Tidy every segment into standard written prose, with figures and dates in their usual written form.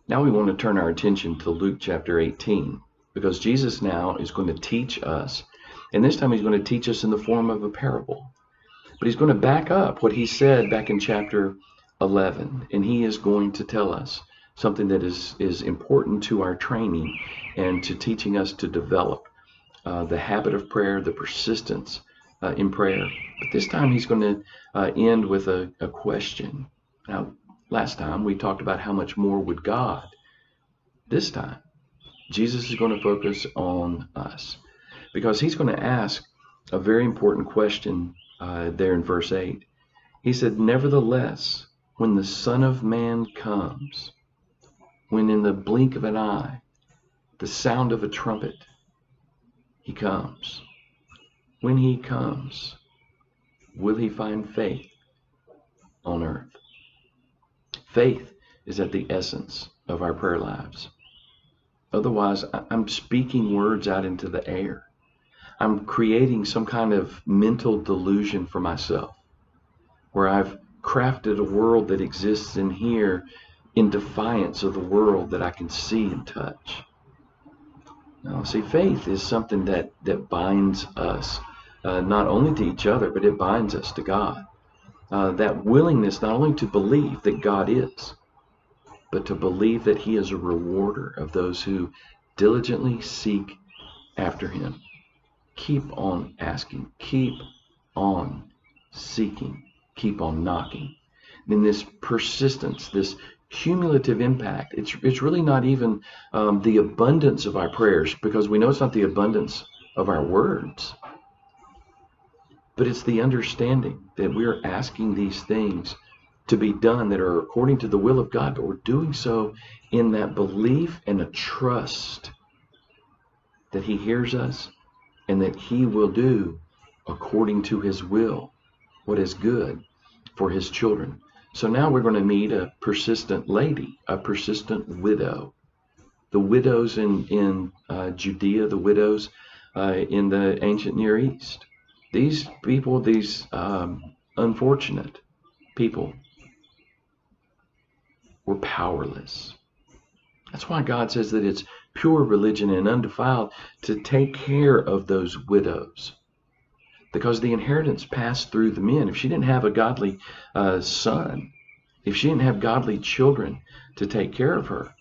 Now we want to turn our attention to Luke chapter 18, because Jesus now is going to teach us, and this time he's going to teach us in the form of a parable. But he's going to back up what he said back in chapter 11, and he is going to tell us something that is important to our training and to teaching us to develop the habit of prayer, the persistence in prayer. But this time he's going to end with a question. Now, last time we talked about how much more would God. This time, Jesus is going to focus on us, because he's going to ask a very important question there in verse 8. He said, "Nevertheless, when the Son of Man comes, when in the blink of an eye, the sound of a trumpet, he comes. When he comes, will he find faith on earth?" Faith is at the essence of our prayer lives. Otherwise, I'm speaking words out into the air. I'm creating some kind of mental delusion for myself, where I've crafted a world that exists in here in defiance of the world that I can see and touch. Now, see, faith is something that binds us, not only to each other, but it binds us to God. That willingness not only to believe that God is, but to believe that he is a rewarder of those who diligently seek after him. Keep on asking, keep on seeking, keep on knocking. Then this persistence, this cumulative impact, it's really not even the abundance of our prayers, because we know it's not the abundance of our words, but it's the understanding that we're asking these things to be done that are according to the will of God, but we're doing so in that belief and a trust that he hears us and that he will do according to his will what is good for his children. So now we're going to meet a persistent lady, a persistent widow. The widows in Judea, the widows in the ancient Near East. These people, these unfortunate people, were powerless. That's why God says that it's pure religion and undefiled to take care of those widows, because the inheritance passed through the men. If she didn't have a godly son, if she didn't have godly children to take care of her,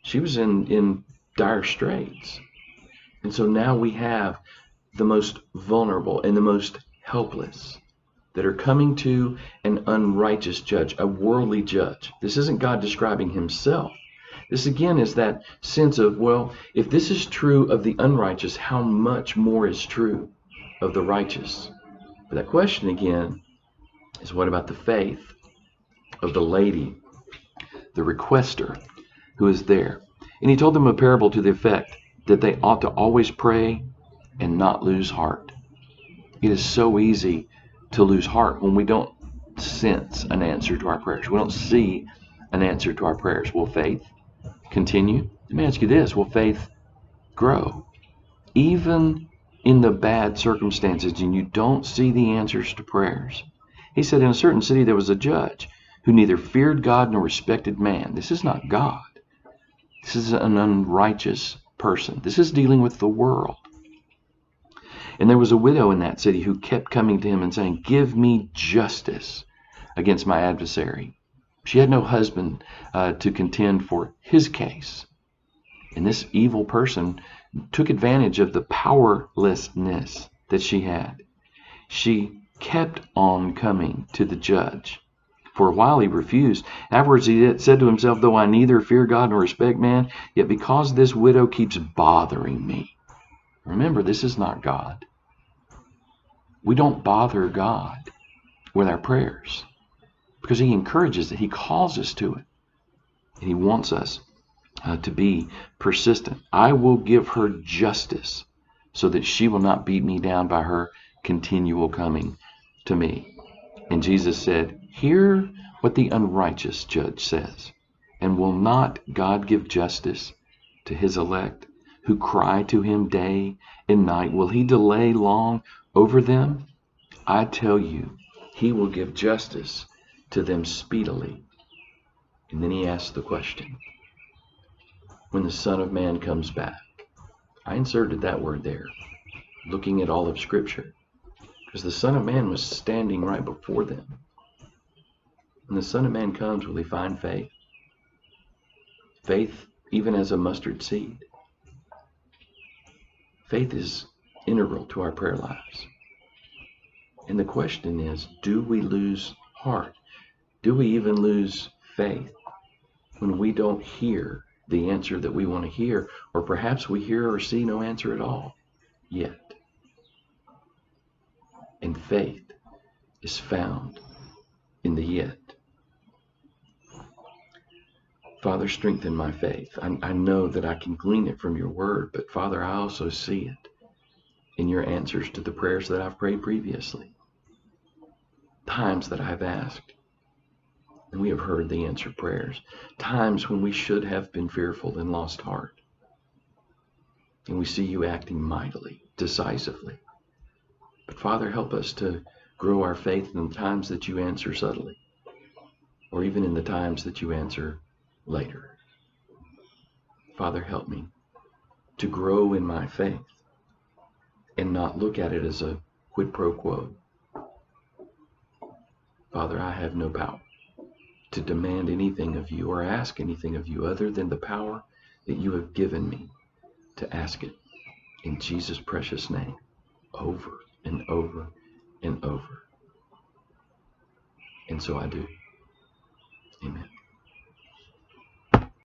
she was in dire straits. And so now we have the most vulnerable and the most helpless that are coming to an unrighteous judge, a worldly judge. This isn't God describing himself. This again is that sense of, well, if this is true of the unrighteous, how much more is true of the righteous? But that question again is, what about the faith of the lady, the requester, who is there? And he told them a parable to the effect that they ought to always pray and not lose heart. It is so easy to lose heart when we don't sense an answer to our prayers. We don't see an answer to our prayers. Will faith continue? Let me ask you this. Will faith grow? Even in the bad circumstances and you don't see the answers to prayers. He said, in a certain city there was a judge who neither feared God nor respected man. This is not God. This is an unrighteous person. This is dealing with the world. And there was a widow in that city who kept coming to him and saying, "Give me justice against my adversary." She had no husband to contend for his case. And this evil person took advantage of the powerlessness that she had. She kept on coming to the judge. For a while he refused. Afterwards he said to himself, "Though I neither fear God nor respect man, yet because this widow keeps bothering me." Remember, this is not God. We don't bother God with our prayers, because he encourages it. He calls us to it. And he wants us to be persistent. "I will give her justice so that she will not beat me down by her continual coming to me." And Jesus said, "Hear what the unrighteous judge says. And will not God give justice to his elect who cry to him day and night? Will he delay long over them? I tell you, he will give justice to them speedily." And then he asked the question, when the Son of Man comes back. I inserted that word there, looking at all of Scripture, because the Son of Man was standing right before them. When the Son of Man comes, will he find faith? Faith even as a mustard seed. Faith is integral to our prayer lives. And the question is, do we lose heart? Do we even lose faith when we don't hear the answer that we want to hear, or perhaps we hear or see no answer at all yet? And faith is found in the yet. Father, strengthen my faith. I know that I can glean it from your word, but Father, I also see it in your answers to the prayers that I've prayed previously. Times that I've asked, and we have heard the answered prayers. Times when we should have been fearful and lost heart. And we see you acting mightily, decisively. But Father, help us to grow our faith in the times that you answer subtly, or even in the times that you answer later. Father, help me to grow in my faith and not look at it as a quid pro quo. Father, I have no power to demand anything of you or ask anything of you other than the power that you have given me to ask it in Jesus' precious name, over and over and over. And so I do. Amen.